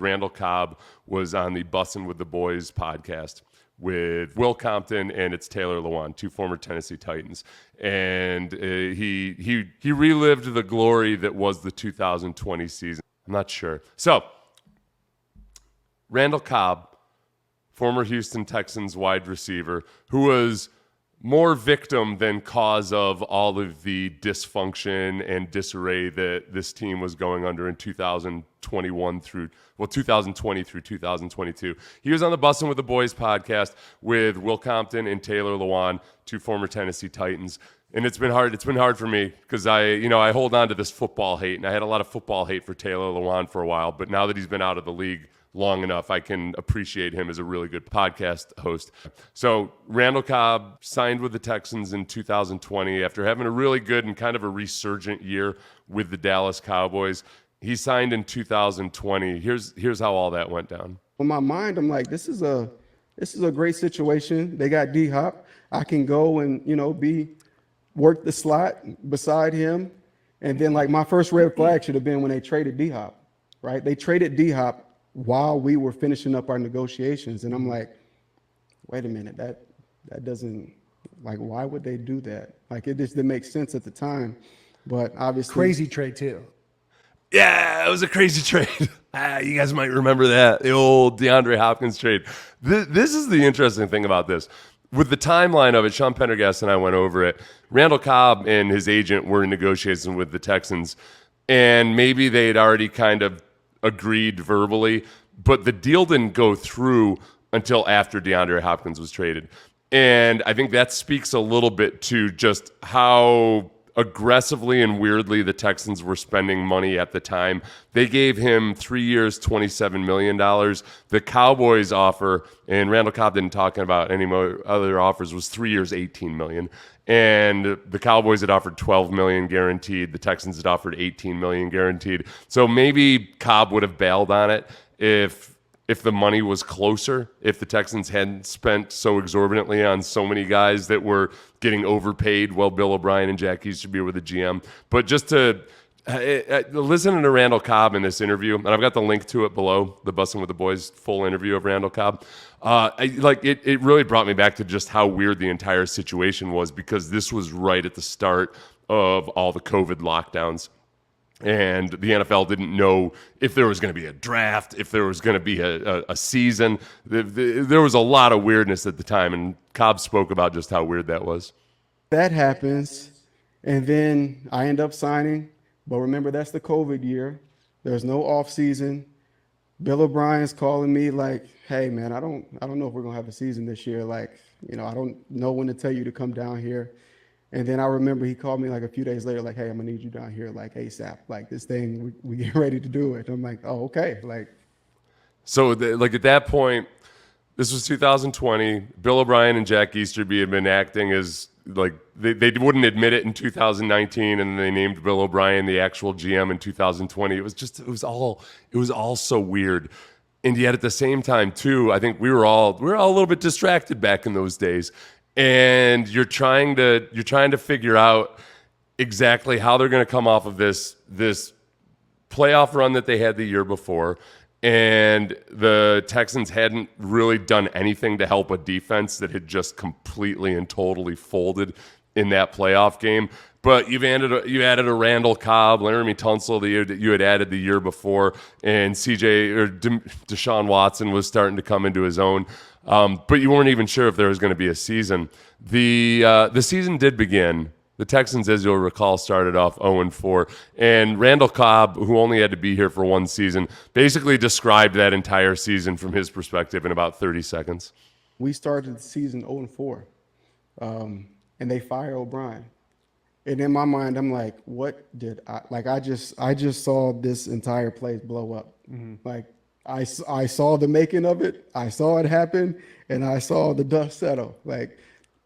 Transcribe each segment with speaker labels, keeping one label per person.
Speaker 1: Randall Cobb was on the Bussin With The Boys podcast with Will Compton and it's Taylor Lewan, two former Tennessee Titans. And he relived the glory that was the 2020 season. I'm not sure. So, Randall Cobb, former Houston Texans wide receiver, who was more victim than cause of all of the dysfunction and disarray that this team was going under in 2020 through 2022. He was on the Bussin With The Boys podcast with Will Compton and Taylor Lewan, two former Tennessee Titans. And it's been hard. It's been hard for me because I hold on to this football hate, and I had a lot of football hate for Taylor Lewan for a while. But now that he's been out of the league long enough, I can appreciate him as a really good podcast host. So Randall Cobb signed with the Texans in 2020 after having a really good and kind of a resurgent year with the Dallas Cowboys. He signed in 2020. Here's how all that went down.
Speaker 2: In my mind, I'm like, this is a great situation. They got D-Hop. I can go and work the slot beside him. And then like my first red flag should have been when they traded D-Hop, right? They traded D-Hop while we were finishing up our negotiations. And I'm like, wait a minute, that doesn't, like, why would they do that? Like, it just didn't make sense at the time. But obviously.
Speaker 3: Crazy trade, too.
Speaker 1: Yeah, it was a crazy trade. You guys might remember that, the old DeAndre Hopkins trade. This is the interesting thing about this. With the timeline of it, Sean Pendergast and I went over it. Randall Cobb and his agent were in negotiations with the Texans, and maybe they had already kind of agreed verbally, but the deal didn't go through until after DeAndre Hopkins was traded. And I think that speaks a little bit to just how aggressively and weirdly the Texans were spending money at the time. They gave him 3 years, $27 million. The Cowboys offer, and Randall Cobb didn't talk about any other offers, was 3 years, $18 million. And the Cowboys had offered $12 million guaranteed. The Texans had offered $18 million guaranteed. So maybe Cobb would have bailed on it if the money was closer, if the Texans hadn't spent so exorbitantly on so many guys that were getting overpaid while Bill O'Brien and Jack Easterby were the GM. But just to listen to Randall Cobb in this interview, and I've got the link to it below, the Bussin With The Boys full interview of Randall Cobb. It really brought me back to just how weird the entire situation was, because this was right at the start of all the COVID lockdowns. And the NFL didn't know if there was going to be a draft, if there was going to be a season. There was a lot of weirdness at the time, and Cobb spoke about just how weird that was.
Speaker 2: That happens, and then I end up signing. But remember, that's the COVID year. There's no off season. Bill O'Brien's calling me like, "Hey, man, I don't know if we're gonna have a season this year. Like, I don't know when to tell you to come down here." And then I remember he called me like a few days later, like, "Hey, I'm gonna need you down here like ASAP. Like this thing, we get ready to do it." I'm like, "Oh, okay."
Speaker 1: So at that point, this was 2020. Bill O'Brien and Jack Easterby had been acting as like they wouldn't admit it in 2019, and they named Bill O'Brien the actual GM in 2020. It was all so weird. And yet at the same time too, I think we were all a little bit distracted back in those days. And you're trying to figure out exactly how they're going to come off of this playoff run that they had the year before. And the Texans hadn't really done anything to help a defense that had just completely and totally folded in that playoff game. But you added a Randall Cobb, Laramie Tunsil that you had added the year before, and Deshaun Watson was starting to come into his own. But you weren't even sure if there was going to be a season. The season did begin. The Texans, as you'll recall, started off 0-4. And Randall Cobb, who only had to be here for one season, basically described that entire season from his perspective in about 30 seconds.
Speaker 2: We started the season 0-4, and they fire O'Brien. And in my mind, I'm like, what did I just saw this entire place blow up. Mm-hmm. Like, I saw the making of it. I saw it happen, and I saw the dust settle. Like,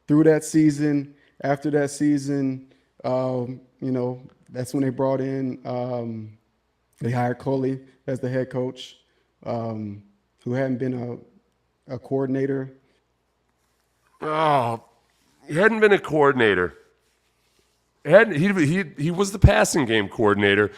Speaker 2: through that season, after that season, that's when they brought in, they hired Coley as the head coach, who hadn't been a coordinator.
Speaker 1: Oh, he hadn't been a coordinator. He was the passing game coordinator.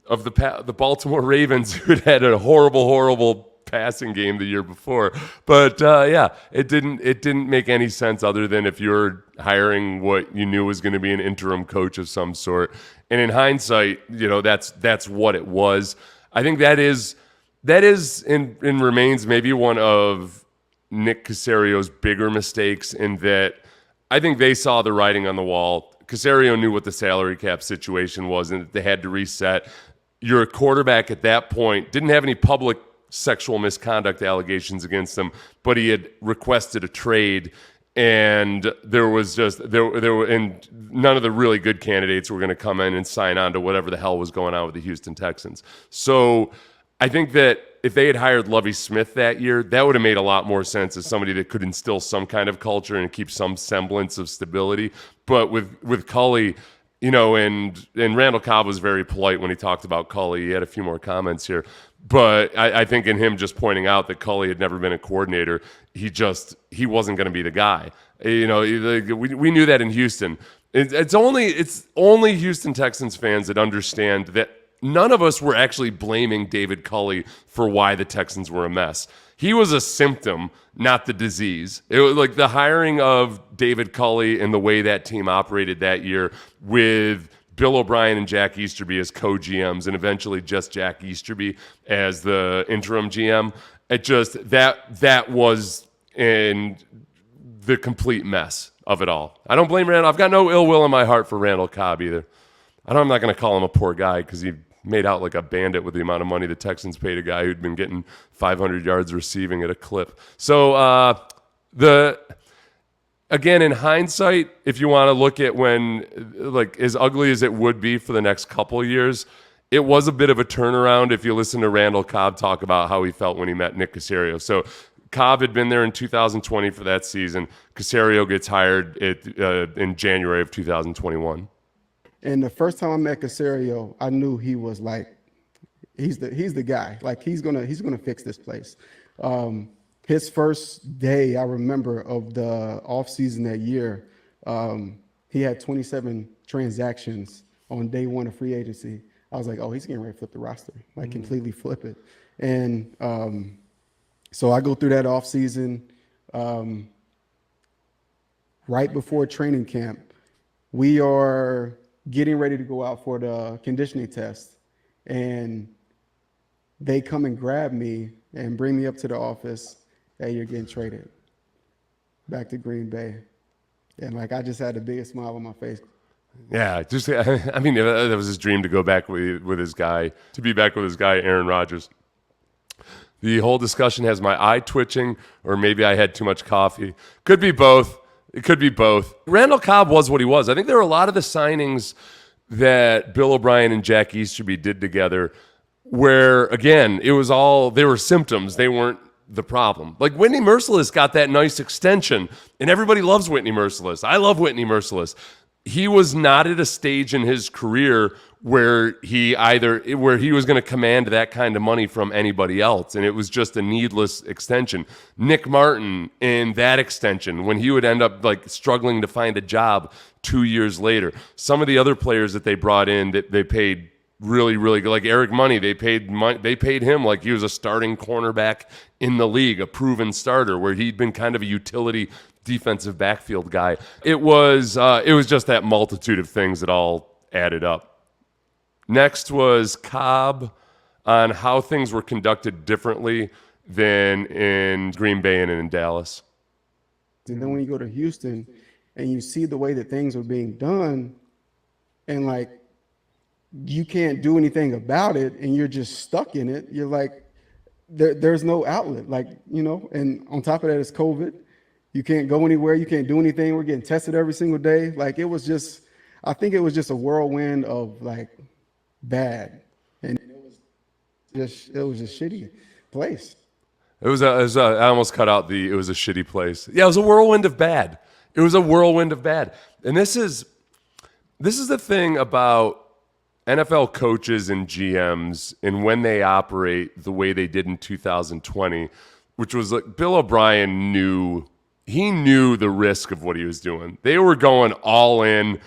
Speaker 1: of the Baltimore Ravens, who had a horrible passing game the year before. But yeah, it didn't make any sense other than if you're hiring what you knew was going to be an interim coach of some sort. And in hindsight, that's what it was. I think that is and remains maybe one of Nick Caserio's bigger mistakes, in that I think they saw the writing on the wall. Caserio knew what the salary cap situation was and that they had to reset. You're a quarterback at that point, didn't have any public sexual misconduct allegations against him, but he had requested a trade, and there were and none of the really good candidates were going to come in and sign on to whatever the hell was going on with the Houston Texans. So I think that if they had hired Lovie Smith that year, that would have made a lot more sense as somebody that could instill some kind of culture and keep some semblance of stability. But with Culley, and Randall Cobb was very polite when he talked about Culley. He had a few more comments here. But I think in him just pointing out that Culley had never been a coordinator, he wasn't going to be the guy. We knew that in Houston. It's only Houston Texans fans that understand that none of us were actually blaming David Culley for why the Texans were a mess. He was a symptom, not the disease. It was like the hiring of David Culley and the way that team operated that year, with Bill O'Brien and Jack Easterby as co-GMs and eventually just Jack Easterby as the interim GM. It just that was in the complete mess of it all. I don't blame Randall. I've got no ill will in my heart for Randall Cobb either. I'm not going to call him a poor guy because he made out like a bandit with the amount of money the Texans paid a guy who'd been getting 500 yards receiving at a clip. So again, in hindsight, if you want to look at when, like, as ugly as it would be for the next couple of years, it was a bit of a turnaround if you listen to Randall Cobb talk about how he felt when he met Nick Caserio. So Cobb had been there in 2020 for that season. Caserio gets hired in January of 2021.
Speaker 2: And the first time I met Caserio, I knew he was like, he's the guy. Like, he's gonna fix this place. His first day, I remember, of the offseason that year, he had 27 transactions on day one of free agency. I was like, oh, he's getting ready to flip the roster, like completely flip it. And so I go through that offseason. Right before training camp, we are getting ready to go out for the conditioning test, and they come and grab me and bring me up to the office. Hey, you're getting traded back to Green Bay. And like, I just had the biggest smile on my face.
Speaker 1: Yeah, that was his dream to go back with his guy, to be back with his guy, Aaron Rodgers. The whole discussion has my eye twitching, or maybe I had too much coffee. Could be both. It could be both. Randall Cobb was what he was. I think there were a lot of the signings that Bill O'Brien and Jack Easterby did together where, again, they were symptoms. They weren't the problem. Like, Whitney Merciless got that nice extension, and everybody loves Whitney Merciless. I love Whitney Merciless. He was not at a stage in his career where he was going to command that kind of money from anybody else, and it was just a needless extension. Nick Martin in that extension, when he would end up like struggling to find a job 2 years later. Some of the other players that they brought in that they paid really, really good, like Eric Money, they paid him like he was a starting cornerback in the league, a proven starter, where he'd been kind of a utility defensive backfield guy. It was just that multitude of things that all added up. Next was Cobb on how things were conducted differently than in Green Bay and in Dallas.
Speaker 2: And then when you go to Houston and you see the way that things are being done, and like, you can't do anything about it, and you're just stuck in it. You're like, there's no outlet, like, and on top of that, it's COVID. You can't go anywhere. You can't do anything. We're getting tested every single day. Like, I think it was just a whirlwind of like bad. And it was just a shitty place.
Speaker 1: I almost cut out it was a shitty place. Yeah, it was a whirlwind of bad. It was a whirlwind of bad. And this is the thing about NFL coaches and GMs and when they operate the way they did in 2020, which was like Bill O'Brien knew the risk of what he was doing. They were going all in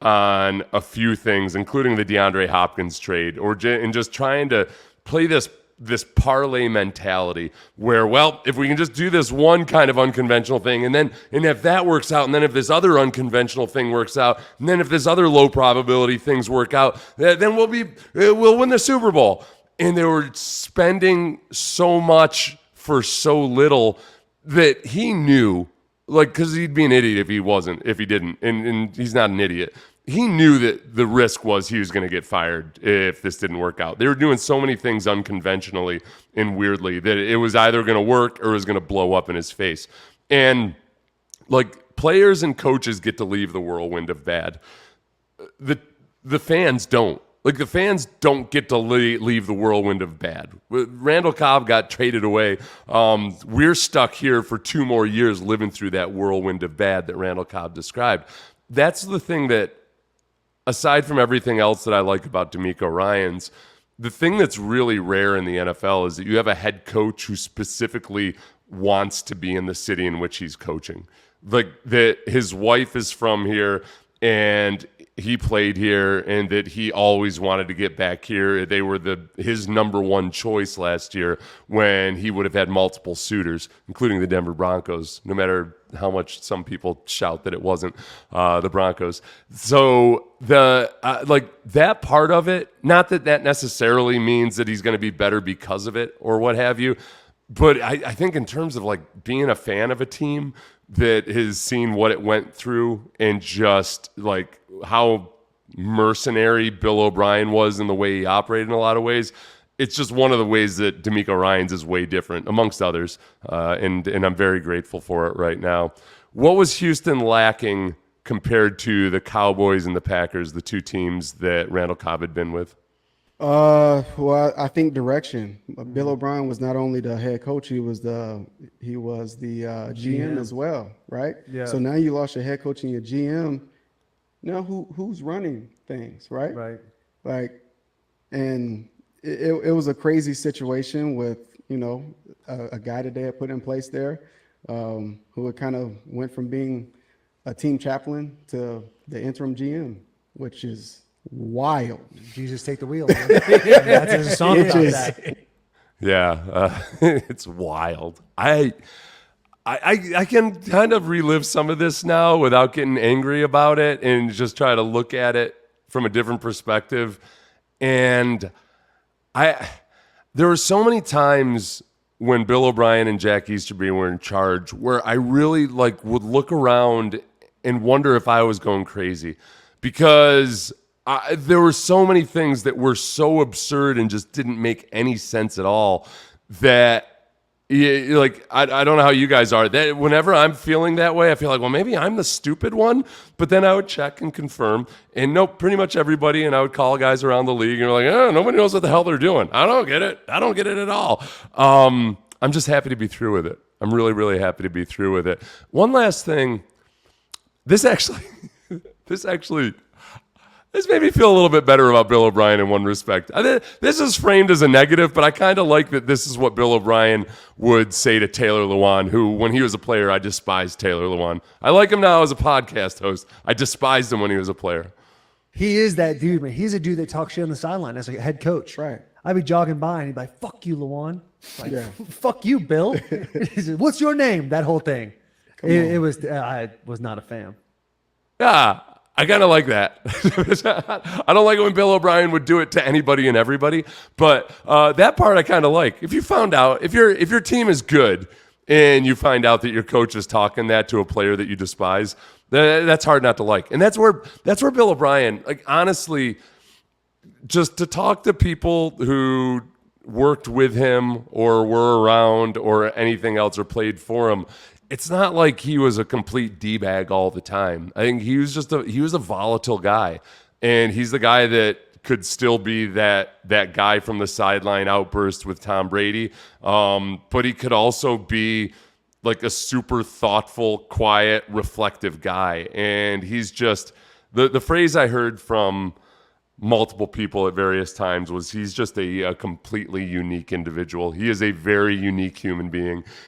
Speaker 1: on a few things, including the DeAndre Hopkins trade, and just trying to play this parlay mentality where, well, if we can just do this one kind of unconventional thing, and if that works out, and then if this other unconventional thing works out, and then if this other low probability things work out, then we'll win the Super Bowl. And they were spending so much for so little that he knew, like, because he'd be an idiot if he didn't, and he's not an idiot. He knew that the risk was he was going to get fired if this didn't work out. They were doing so many things unconventionally and weirdly that it was either going to work or it was going to blow up in his face. And like, players and coaches get to leave the whirlwind of bad. The fans don't. Like, the fans don't get to leave the whirlwind of bad. Randall Cobb got traded away. We're stuck here for 2 more years living through that whirlwind of bad that Randall Cobb described. That's the thing that, aside from everything else that I like about DeMeco Ryans, the thing that's really rare in the NFL is that you have a head coach who specifically wants to be in the city in which he's coaching. Like, that his wife is from here and he played here, and that he always wanted to get back here. They were his number one choice last year when he would have had multiple suitors, including the Denver Broncos, no matter how much some people shout that it wasn't the Broncos. So that part of it, not that necessarily means that he's going to be better because of it or what have you, but I think in terms of like being a fan of a team that has seen what it went through and just like how mercenary Bill O'Brien was in the way he operated in a lot of ways, it's just one of the ways that DeMeco Ryans is way different, amongst others, and I'm very grateful for it right now. What was Houston lacking compared to the Cowboys and the Packers, the 2 teams that Randall Cobb had been with?
Speaker 2: Well, I think direction. Bill O'Brien was not only the head coach; he was the GM as well, right?
Speaker 3: Yeah.
Speaker 2: So now you lost your head coach and your GM. Now who's running things, right?
Speaker 3: Right.
Speaker 2: Like, and it was a crazy situation with a guy that they had put in place there, who had kind of went from being a team chaplain to the interim GM, which is wild.
Speaker 3: Jesus, take the wheel. That's a song about that.
Speaker 1: Yeah, it's wild. I can kind of relive some of this now without getting angry about it and just try to look at it from a different perspective. And there were so many times when Bill O'Brien and Jack Easterby were in charge where I really would look around and wonder if I was going crazy, because there were so many things that were so absurd and just didn't make any sense at all that, I don't know how you guys are. That whenever I'm feeling that way, I feel like, well, maybe I'm the stupid one. But then I would check and confirm, and nope, pretty much everybody. And I would call guys around the league, and they're like, nobody knows what the hell they're doing. I don't get it. I don't get it at all. I'm just happy to be through with it. I'm really, really happy to be through with it. One last thing. This made me feel a little bit better about Bill O'Brien in one respect. This is framed as a negative, but I kind of like that this is what Bill O'Brien would say to Taylor Lewan, who, when he was a player, I despised Taylor Lewan. I like him now as a podcast host. I despised him when he was a player.
Speaker 3: He is that dude, man. He's a dude that talks shit on the sideline as a head coach.
Speaker 2: Right.
Speaker 3: I'd be jogging by, and he'd be like, fuck you, Lewan. Like,
Speaker 2: Yeah.
Speaker 3: Fuck you, Bill. He said, what's your name? That whole thing. I was not a fan.
Speaker 1: Yeah. I kind of like that. I don't like it when Bill O'Brien would do it to anybody and everybody, but that part I kind of like. If you found out, if your team is good and you find out that your coach is talking that to a player that you despise, that's hard not to like. And that's where Bill O'Brien, like, honestly, just to talk to people who worked with him or were around or anything else or played for him, it's not like he was a complete D-bag all the time. I think he was a volatile guy, and he's the guy that could still be that guy from the sideline outburst with Tom Brady, but he could also be like a super thoughtful, quiet, reflective guy. And he's just the phrase I heard from multiple people at various times was he's just a completely unique individual. He is a very unique human being,